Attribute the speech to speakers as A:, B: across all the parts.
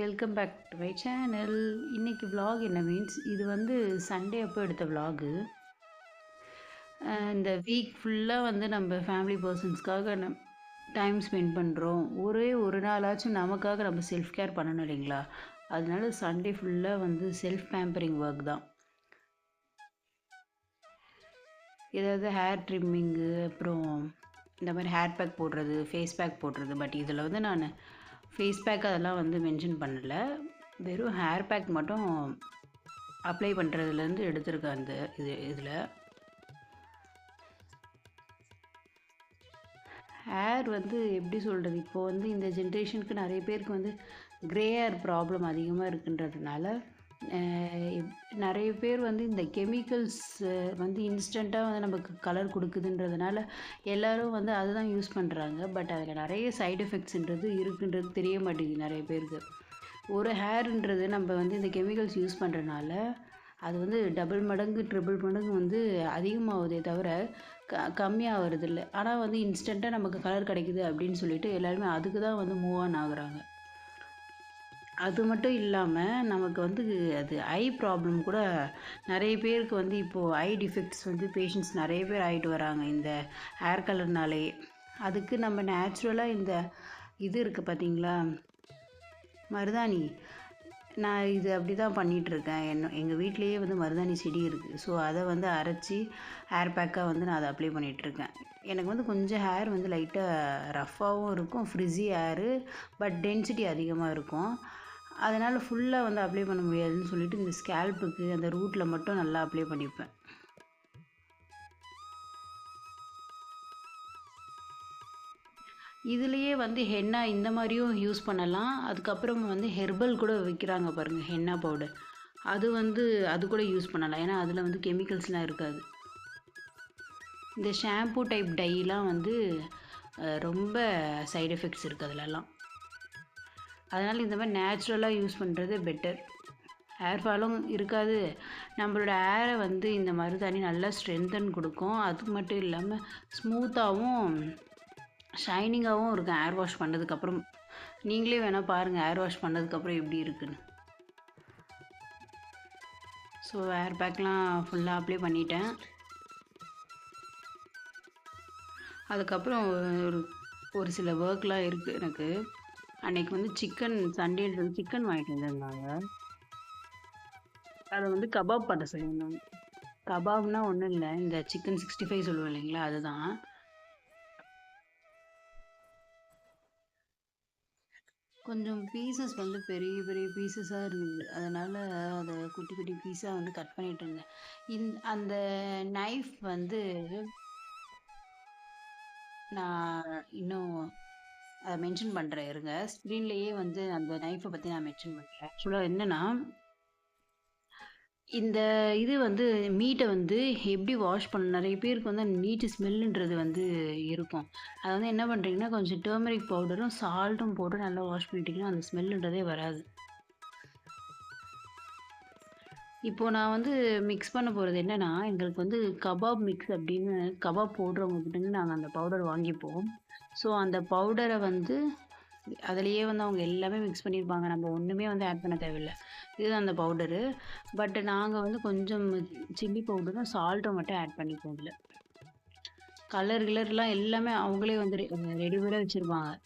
A: Welcome back to my channel. இன்னைக்கு vlog என்ன means இது வந்து சண்டே அப்போ எடுத்த vlog. இந்த வீக் ஃபுல்லாக வந்து நம்ம ஃபேமிலி பர்சன்ஸ்க்காக டைம் ஸ்பெண்ட் பண்ணுறோம். ஒரே ஒரு நாளாச்சும் நமக்காக நம்ம செல்ஃப் கேர் பண்ணணும் இல்லைங்களா? அதனால சண்டே ஃபுல்லாக வந்து செல்ஃப் பேம்பரிங் ஒர்க் தான். ஏதாவது ஹேர் ட்ரிம்மிங்கு, அப்புறம் இந்த மாதிரி ஹேர் பேக் போடுறது, ஃபேஸ் பேக் போடுறது. பட் இதில் வந்து நான் ஃபேஸ் பேக் அதெல்லாம் வந்து மென்ஷன் பண்ணலை. வெறும் ஹேர் பேக் மட்டும் அப்ளை பண்ணுறதுலேருந்து எடுத்திருக்கேன். அந்த இதில் ஹேர் வந்து எப்படி சொல்கிறது, இப்போது வந்து இந்த ஜென்ரேஷனுக்கு நிறைய பேருக்கு வந்து க்ரே ஹேர் ப்ராப்ளம் அதிகமாக இருக்குன்றதுனால நிறைய பேர் வந்து இந்த கெமிக்கல்ஸ் வந்து இன்ஸ்டண்ட்டாக வந்து நமக்கு கலர் கொடுக்குதுன்றதுனால எல்லோரும் வந்து அதுதான் யூஸ் பண்ணுறாங்க. பட் அதில் நிறைய சைடு எஃபெக்ட்ஸுன்றது இருக்குன்றது தெரிய மாட்டேங்குது நிறைய பேருக்கு. ஒரு ஹேருன்றது நம்ம வந்து இந்த கெமிக்கல்ஸ் யூஸ் பண்ணுறதுனால அது வந்து டபுள் மடங்கு ட்ரிபிள் மடங்கு வந்து அதிகமாகுதே தவிர கம்மியாக வருதில்லை. ஆனால் வந்து இன்ஸ்டண்ட்டாக நமக்கு கலர் கிடைக்குது அப்படின்னு சொல்லிட்டு எல்லாருமே அதுக்கு தான் வந்து மூவ் ஆன் ஆகுறாங்க. அது மட்டும் இல்லாமல் நமக்கு வந்து அது ஐ ப்ராப்ளம் கூட நிறைய பேருக்கு வந்து இப்போது ஐ டிஃபெக்ட்ஸ் வந்து பேஷண்ட்ஸ் நிறைய பேர் ஆகிட்டு வராங்க இந்த ஹேர் கலர்னாலே. அதுக்கு நம்ம நேச்சுரலாக இந்த இது இருக்குது பார்த்தீங்களா, மருதாணி. நான் இது அப்படி தான் பண்ணிகிட்ருக்கேன். எங்கள் வீட்லேயே வந்து மருதாணி செடி இருக்குது. ஸோ அதை வந்து அரைச்சி ஹேர் பேக்காக வந்து நான் அதை அப்ளை பண்ணிகிட்ருக்கேன். எனக்கு வந்து கொஞ்சம் ஹேர் வந்து லைட்டாக ரஃப்பாகவும் இருக்கும், ஃப்ரிஸி ஹேரு, பட் டென்சிட்டி அதிகமாக இருக்கும். அதனால் ஃபுல்லாக வந்து அப்ளை பண்ண முடியாதுன்னு சொல்லிட்டு இந்த ஸ்கேல்ப்புக்கு அந்த ரூட்டில் மட்டும் நல்லா அப்ளை பண்ணிப்பேன். இதுலேயே வந்து ஹென்னா இந்த மாதிரியும் யூஸ் பண்ணலாம். அதுக்கப்புறம் வந்து ஹெர்பல் கூட விற்கிறாங்க பாருங்கள், ஹென்னா பவுடர். அது வந்து அது கூட யூஸ் பண்ணலாம். ஏன்னா அதில் வந்து கெமிக்கல்ஸ்லாம் இருக்காது. இந்த ஷாம்பூ டைப் டைலாம் வந்து ரொம்ப சைடு எஃபெக்ட்ஸ் இருக்குது அதிலெல்லாம். அதனால் இந்த மாதிரி நேச்சுரலாக யூஸ் பண்ணுறது பெட்டர். ஹேர் ஃபாலும் இருக்காது, நம்மளோட ஹேரை வந்து இந்த மருதாணி நல்லா ஸ்ட்ரென்தன் கொடுக்கும். அது மட்டும் இல்லாமல் ஸ்மூத்தாகவும் ஷைனிங்காகவும் இருக்கும் ஹேர் வாஷ் பண்ணதுக்கப்புறம். நீங்களே வேணால் பாருங்கள் ஹேர் வாஷ் பண்ணதுக்கப்புறம் எப்படி இருக்குன்னு. ஸோ ஹேர் பேக்லாம் ஃபுல்லாக அப்ளை பண்ணிட்டேன். அதுக்கப்புறம் ஒரு சில ஒர்க்லாம் இருக்குது எனக்கு. அன்றைக்கி வந்து சண்டேன்றது சிக்கன் வாங்கிட்டு வந்திருந்தாங்க. அதை வந்து கபாப் பண்ண சொல்லியிருந்தாங்க. கபாப்னால் ஒன்றும் இல்லை, இந்த சிக்கன் 65 சொல்லுவோம் இல்லைங்களா, அதுதான். கொஞ்சம் பீசஸ் வந்து பெரிய பெரிய பீசஸாக இருந்தது. அதனால் அதை குட்டி குட்டி பீஸாக வந்து கட் பண்ணிகிட்டு இருந்தேன். அந்த நைஃப் வந்து நான் இன்னும் அதை மென்ஷன் பண்ணுறேன் இருங்க. ஸ்க்ரீன்லேயே வந்து அந்த நைஃபை பற்றி நான் மென்ஷன் பண்ணுறேன். ஆக்சுவலாக என்னென்னா, இந்த இது வந்து மீட்டை வந்து எப்படி வாஷ் பண்ண, நிறைய பேருக்கு வந்து அந்த மீட்டு ஸ்மெல்லுன்றது வந்து இருக்கும். அதை வந்து என்ன பண்ணுறீங்கன்னா, கொஞ்சம் டர்மரிக் பவுடரும் சால்ட்டும் போட்டு நல்லா வாஷ் பண்ணிட்டீங்கன்னா அந்த ஸ்மெல்லுன்றதே வராது. இப்போது நான் வந்து மிக்ஸ் பண்ண போகிறது என்னென்னா, எங்களுக்கு வந்து கபாப் மிக்ஸ் அப்படின்னு கபாப் போடுறவங்கக்கிட்டேருந்து நாங்கள் அந்த பவுடர் வாங்கிப்போம். ஸோ அந்த பவுடரை வந்து அதிலேயே வந்து அவங்க எல்லாமே மிக்ஸ் பண்ணியிருப்பாங்க. நம்ம ஒன்றுமே வந்து ஆட் பண்ண தேவையில்லை. இதுதான் அந்த பவுடரு. பட் நாங்கள் வந்து கொஞ்சம் சில்லி பவுடரும் சால்ட்டும் மட்டும் ஆட் பண்ணிப்போம் இதில். கலர்லாம் எல்லாமே அவங்களே வந்து ரெடிமேடாக வச்சுருப்பாங்க.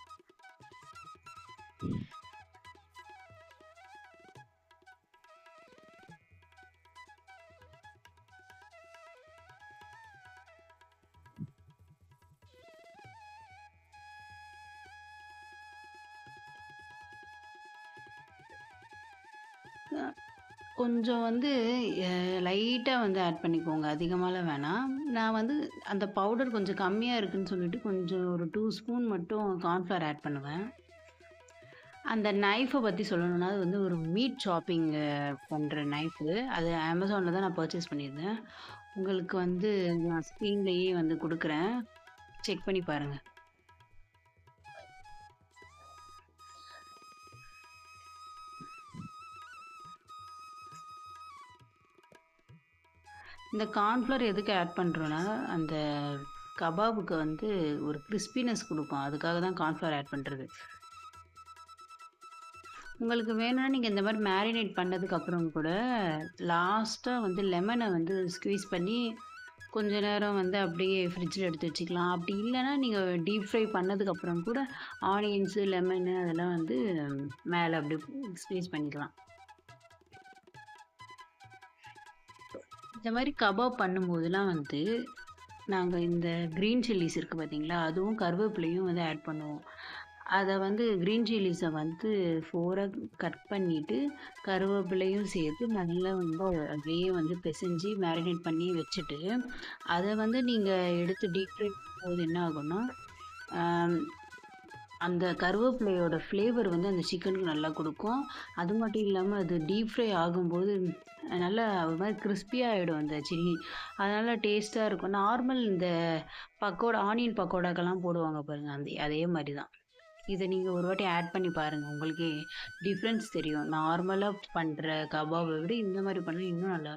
A: கொஞ்சம் வந்து லைட்டாக வந்து ஆட் பண்ணிக்கோங்க, அதிகமாகலாம் வேணாம். நான் வந்து அந்த பவுடர் கொஞ்சம் கம்மியாக இருக்குதுன்னு சொல்லிட்டு கொஞ்சம் ஒரு 2 ஸ்பூன் மட்டும் கார்ன்ஃப்ளவர் ஆட் பண்ணுவேன். அந்த நைஃபை பற்றி சொல்லணும்னா, அது வந்து ஒரு மீட் சாப்பிங் பண்ணுற நைஃபு. அது அமேசானில் தான் நான் பர்ச்சேஸ் பண்ணியிருந்தேன். உங்களுக்கு வந்து நான் ஸ்க்ரீன்லேயே வந்து கொடுக்குறேன், செக் பண்ணி பாருங்கள். இந்த கார்ன்ஃப்ளவர் எதுக்கு ஆட் பண்ணுறோன்னா, அந்த கபாபுக்கு வந்து ஒரு கிறிஸ்பினஸ் கொடுக்கும். அதுக்காக தான் கார்ன்ஃப்ளவர் ஆட் பண்ணுறது. உங்களுக்கு வேணும்னா நீங்க இந்த மாரி மேரினேட் பண்ணதுக்கப்புறம் கூட, லாஸ்ட்டா வந்து லெமன வந்து ஸ்க்வீஸ் பண்ணி, கொஞ்ச நேரம் வந்து அப்படியே ஃப்ரிட்ஜில எடுத்து வச்சுக்கலாம். அப்படி இல்லன்னா, நீங்க டீப் ஃப்ரை பண்ணதுக்கப்புறம் கூட ஆனியன்ஸு, லெமனு அதெல்லாம் வந்து மேல அப்படியே ஸ்க்வீஸ் பண்ணிக்கலாம். இந்த மாரி கபாப் பண்ணும்போதெல்லாம் வந்து, நாங்க இந்த கிரீன் சில்லிஸ் இருக்கு பார்த்தீங்களா? அதுவும் கருவேப்பிலையும் வந்து ஆட் பண்ணுவோம். அத வந்து கிரீன் சில்லிஸ வந்து 4ஆ கட் பண்ணிட்டு, கருவேப்பிலையும் சேர்த்து நல்லா வந்து அப்படியே வந்து பெசஞ்சு மேரினேட் பண்ணி வச்சுட்டு, அத வந்து நீங்க எடுத்து டீப் ஃப்ரை பண்ணும்போது என்ன ஆகும்னா, அம் அந்த கருவேப்பிலையோட ஃப்ளேவர் வந்து அந்த சிக்கனுக்கு நல்லா குடுக்கும். அது மட்டும் இல்லாம அது டீப் ஃப்ரை ஆகும்போது நல்லா ஒரு மாரி கிரிஸ்பியா ஆயிடும் அந்த சில்லி. அதனால டேஸ்ட்டா இருக்கும். நார்மல் இந்த பக்கோடா ஆனியன் பக்கோடாக்கெல்லாம் போடுவாங்க பாருங்க. அதே மாரி தான். இத நீங்க ஒரு வாட்டி ஆட் பண்ணி பாருங்க. உங்களுக்கே டிஃபரன்ஸ் தெரியும். நார்மலா பண்ற கபாப விட இந்த மாரி பண்ணா இன்னும் நல்லா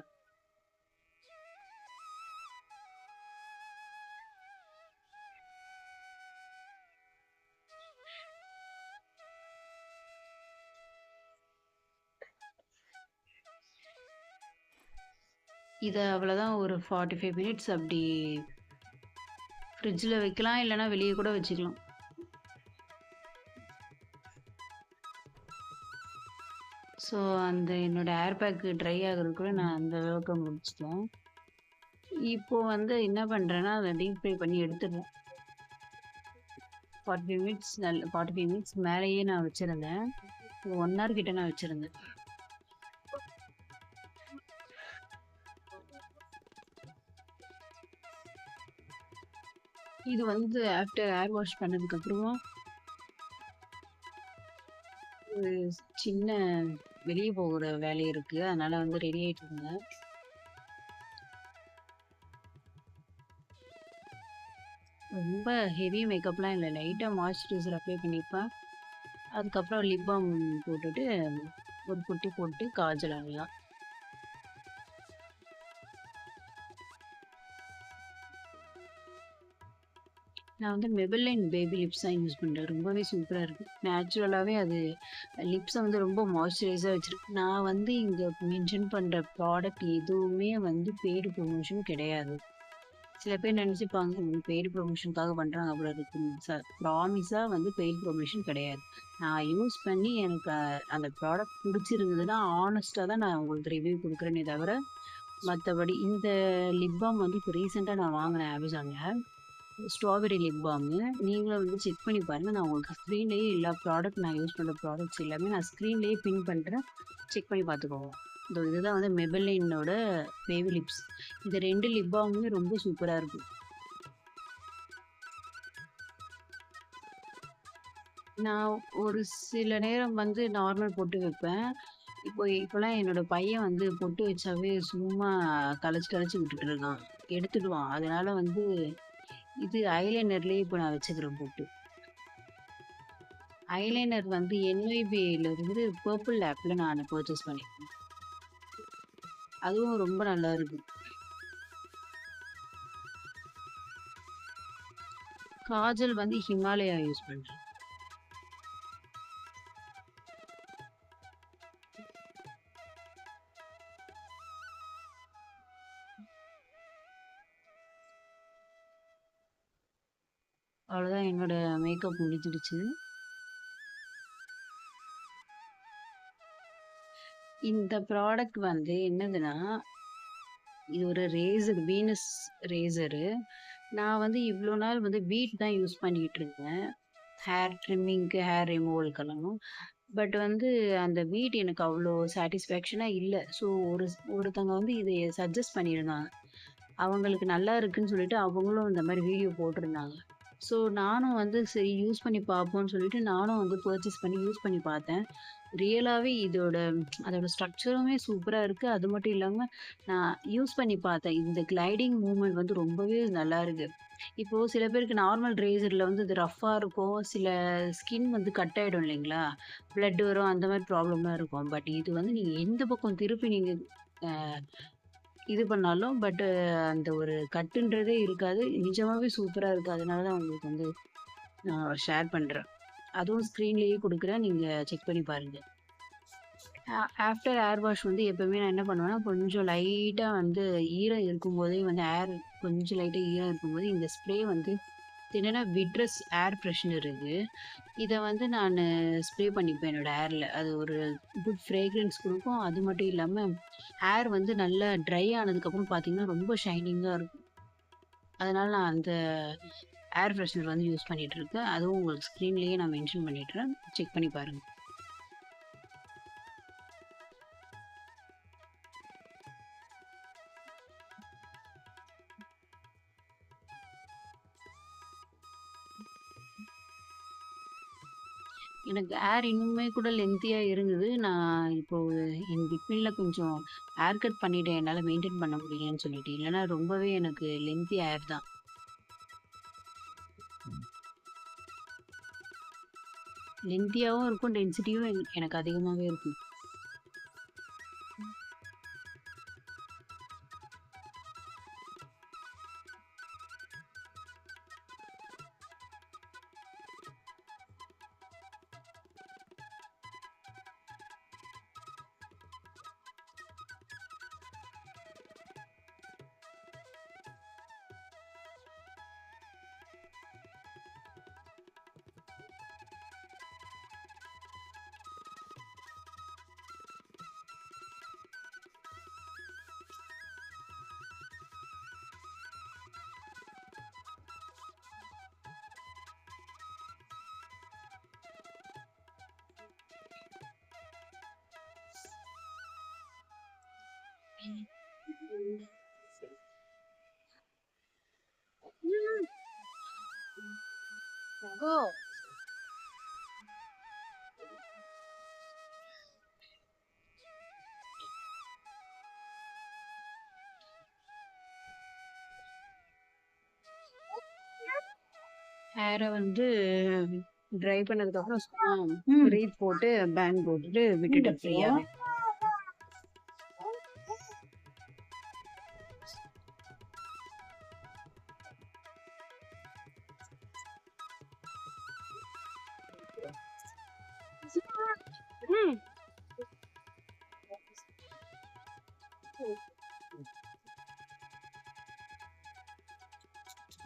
A: இத அவ்வளோதான் ஒரு 45 மினிட்ஸ் அப்படி ஃப்ரிட்ஜ்ல வைக்கலாம். இல்லன்னா வெளிய கூட வச்சுக்கலாம். ஸோ அந்த என்னோட ஏர் பேக் ட்ரை ஆகுறதுக்குள்ள நான் அந்த ஒர்க்க முடிச்சுட்டேன். இப்போ வந்து என்ன பண்றேன்னா, அத டீப் ஃப்ரை பண்ணி எடுத்துடுறேன். 45 மினிட்ஸ் 45 மினிட்ஸ் மேலேயே நான் வச்சிருந்தேன். 1 ஹவர் கிட்ட நான் வச்சிருந்தேன். இது வந்து ஆஃப்டர் ஏர் வாஷ் பண்ணதுக்கு அப்புறமா ஒரு சின்ன வெளிய போகுற வேலை இருக்கு. அதனால வந்து ரெடி ஆயிட்டு இருந்தேன். ரொம்ப ஹெவி மேக்கப்லாம் இல்ல. லைட்டா மாய்ஸ்சரைசர் அப்ளை பண்ணிப்பேன். அதுக்கப்புறம் லிப் பாம் போட்டுட்டு, ஒரு புட்டி போட்டு காஜல் அவ்வளோதான். நான் வந்து Maybelline பேபி லிப்ஸ் தான் யூஸ் பண்றேன். ரொம்பவே சூப்பரா இருக்கு. நேச்சுரலாவே அது லிப்ஸ வந்து ரொம்ப மாய்ஸ்சரைஸா வச்சிருக்கு. நான் வந்து இங்க மென்ஷன் பண்ற ப்ராடக்ட் எதுவுமே வந்து பெய்டு ப்ரமோஷன் கிடையாது. சில பேர் நினைச்சுப்பாங்க, இவங்க பெய்டு ப்ரமோஷனுக்காக பண்றாங்க போல இருக்குன்னு. ப்ராமிஸா வந்து பெய்டு ப்ரமோஷன் கிடையாது. நான் யூஸ் பண்ணி எனக்கு அந்த ப்ராடக்ட் பிடிச்சிருந்ததுன்னா, ஹானஸ்ட்டா தான் நான் உங்களுக்கு ரிவ்யூ குடுக்குறேனே தவிர, மத்தபடி இந்த லிப் பாம் வந்து இப்போ ரீசென்ட்டா நான் வாங்குனேன் Amazonல. Strawberry lip பாமு. நீங்களும் வந்து செக் பண்ணி பாருங்க. நான் உங்களுக்கு ஸ்க்ரீன்லயே எல்லா ப்ராடக்ட் நான் யூஸ் பண்ற ப்ராடக்ட்ஸ் எல்லாமே நான் ஸ்க்ரீன்லயே பின் பண்றேன். செக் பண்ணி பார்த்துக்கோங்க. இதுதான் வந்து Maybellineஓட பேபி லிப்ஸ். இந்த 2 லிப் பாமுமே ரொம்ப சூப்பரா இருக்கு. நான் ஒரு சில நேரம் வந்து நார்மல் பொட்டு வைப்பேன். இப்போலாம் என்னோட பையன் வந்து பொட்டு வச்சாவே சும்மா கலச்சு கலச்சு விட்டுட்டு இருக்கான். எடுத்துடுவான். அதனால வந்து இது ஐலைனர்லயே இப்போ நான் வச்சுக்கிறேன் பொட்டு. ஐலைனர் வந்து NYBல இருந்து பர்பிள் லேப்ல நான் பர்ச்சேஸ் பண்ணியிருக்கேன். அதுவும் ரொம்ப நல்லா இருக்கு. காஜல் வந்து ஹிமாலயா யூஸ் பண்றேன். அவ்வளோதான் என்னோட மேக்கப் முடிஞ்சிடுச்சு. இந்த ப்ராடக்ட் வந்து என்னதுன்னா, இது ஒரு ரேசர் வீனஸ் ரேசரு. நான் வந்து இவ்ளோ நாள் வந்து பீட் தான் யூஸ் பண்ணிட்டு இருந்தேன். ஹேர் ட்ரிம்மிங்க்கு, ஹேர் ரிமூவலுக்கெல்லாம். பட் வந்து அந்த பீட் எனக்கு அவ்ளோ சாட்டிஸ்ஃபேக்ஷனா இல்ல. ஸோ ஒருத்தவங்க வந்து இதைய சஜெஸ்ட் பண்ணியிருந்தாங்க. அவங்களுக்கு நல்லா இருக்குன்னு சொல்லிட்டு அவங்களும் இந்த மாரி வீடியோ போட்டிருந்தாங்க. ஸோ நானும் வந்து சரி யூஸ் பண்ணி பார்ப்போம்ன்னு சொல்லிட்டு நானும் வந்து பர்ச்சேஸ் பண்ணி யூஸ் பண்ணி பார்த்தேன். ரியலாவே அதோட ஸ்ட்ரக்சருமே சூப்பரா இருக்கு. அது மட்டும் இல்லாம நான் யூஸ் பண்ணி பார்த்தேன். இந்த கிளைடிங் மூவ்மெண்ட் வந்து ரொம்பவே நல்லா இருக்கு. இப்போ சில பேருக்கு நார்மல் ரேசர்ல வந்து இது ரஃப்பா இருக்கும். சில ஸ்கின் வந்து கட் ஆயிடும் இல்லைங்களா? பிளட் வரும் அந்த மாரி ப்ராப்ளம்லாம் இருக்கும். பட் இது வந்து நீங்க எந்த பக்கம் திருப்பி நீங்க அ இது பண்ணாலும் அந்த ஒரு கட்டுன்றதே இருக்காது. நிஜமாவே சூப்பரா இருக்கு. அதனால தான் உங்களுக்கு வந்து நான் ஷேர் பண்றேன். அதுவும் ஸ்க்ரீன்லயே குடுக்குறேன். நீங்க செக் பண்ணி பாருங்க. ஆஃப்டர் ஏர் வாஷ் வந்து எப்பவுமே நான் என்ன பண்ணுவேன்னா, கொஞ்சம் லைட்டா வந்து ஈரம் இருக்கும்போதே வந்து கொஞ்சம் லைட்டா ஈரம் இருக்கும்போது இந்த ஸ்ப்ரே வந்து என்னன்னா விட்ரஸ் ஏர் ஃப்ரெஷ்னர் இது. இத வந்து நானு ஸ்ப்ரே பண்ணிப்பேன் என்னோட ஏர்ல. அது ஒரு குட் ஃப்ரேக்ரன்ஸ் குடுக்கும். அது மட்டும் இல்லாம ஏர் வந்து நல்லா ட்ரை ஆனதுக்கப்புறம் பார்த்தீங்கன்னா, ரொம்ப ஷைனிங்கா இருக்கும். அதனால நான் அந்த ஏர் ஃப்ரெஷ்னர் வந்து யூஸ் பண்ணிட்டு இருக்கேன். அதுவும் உங்களுக்கு ஸ்க்ரீன்லயே நான் மென்ஷன் பண்ணிடுறேன். செக் பண்ணி பாருங்க. எனக்கு ஏர் இன்னுமே கூட லென்த்தியா இருந்தது. நான் இப்போ இன் பிட்வீன்ல கொஞ்சம் ஹேர் கட் பண்ணிட்டேன். என்னால மெயின்டெயின் பண்ண முடியலன்னு சொல்லிட்டு. இல்லன்னா ரொம்பவே எனக்கு லென்த்தி ஹேர் தான். லென்த்தியாவும் இருக்கும். டென்சிட்டியும் எனக்கு அதிகமாவே இருக்கும். Go. ஹேர வந்து ட்ரை பண்ணதுக்கப்புறம் சும்மா ரீத் போட்டு பேண்ட் போட்டுட்டு விட்டுட்டேன் ஃப்ரீயாவே.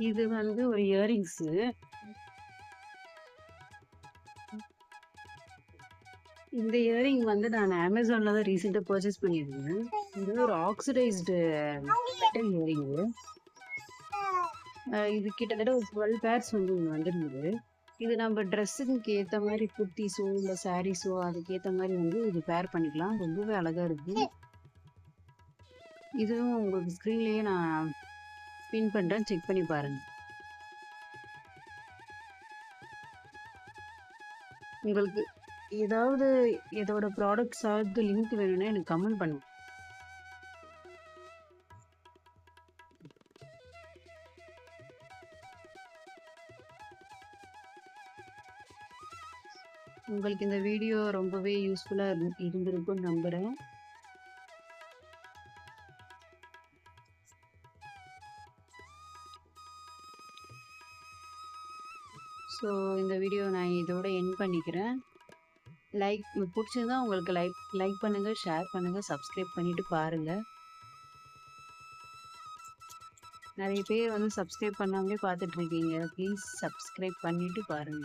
A: இது வந்து ஒரு இயரிங்ஸு. இந்த இயரிங் வந்து நான் அமேசான்ல தான் ரீசெண்டா பர்ச்சேஸ் பண்ணியிருந்தேன். இது ஒரு ஆக்சிடைஸ்டு மெட்டல் இயரிங்கு. இது கிட்டத்தட்ட ஒரு 12 பேர்ஸ் வந்து இங்க வந்திருந்தது. இது நம்ம ட்ரெஸ்ஸுக்கு ஏத்த மாரி குர்தீஸோ, இல்ல சாரீஸோ அதுக்கேத்த மாரி வந்து இது பேர் பண்ணிக்கலாம். ரொம்பவே அழகா இருக்கு. இதுவும் உங்களுக்கு ஸ்க்ரீன்லயே நான் பின் பண்றேன். செக் பண்ணி பாருங்க. உங்களுக்கு ஏதாவது இதோட ப்ராடக்ட்ஸாவது லிங்க் வேணும்னா எனக்கு கமெண்ட் பண்ணுங்க. உங்களுக்கு இந்த வீடியோ ரொம்பவே யூஸ்ஃபுல்லா இருந்திருக்கும்னு நம்புறேன். ஸோ இந்த வீடியோ நான் இதோட எண்ட் பண்ணிக்கிறேன். லைக் பிடிச்சிருந்தா உங்களுக்கு லைக் பண்ணுங்க, ஷேர் பண்ணுங்க, சப்ஸ்கிரைப் பண்ணிட்டு பாருங்க. நிறைய பேர் வந்து சப்ஸ்கிரைப் பண்ணாமலே பார்த்துட்டு இருக்கீங்க. ப்ளீஸ் சப்ஸ்கிரைப் பண்ணிட்டு பாருங்க.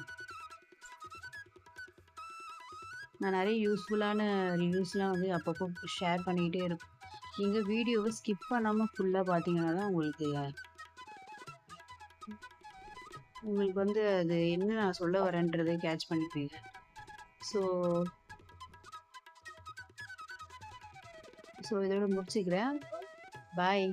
A: நான் நிறைய யூஸ்ஃபுல்லான ரிவ்யூஸ்லாம் வந்து அப்பப்போ ஷேர் பண்ணிக்கிட்டே இருப்பேன். நீங்கள் வீடியோவை ஸ்கிப் பண்ணாமல் ஃபுல்லாக பார்த்தீங்கன்னா தான் உங்களுக்கு வந்து அது என்ன நான் சொல்ல வரேன்றதை கேட்ச் பண்ணிப்பீங்க. ஸோ இதோட முடிச்சுக்கிறேன். பாய்.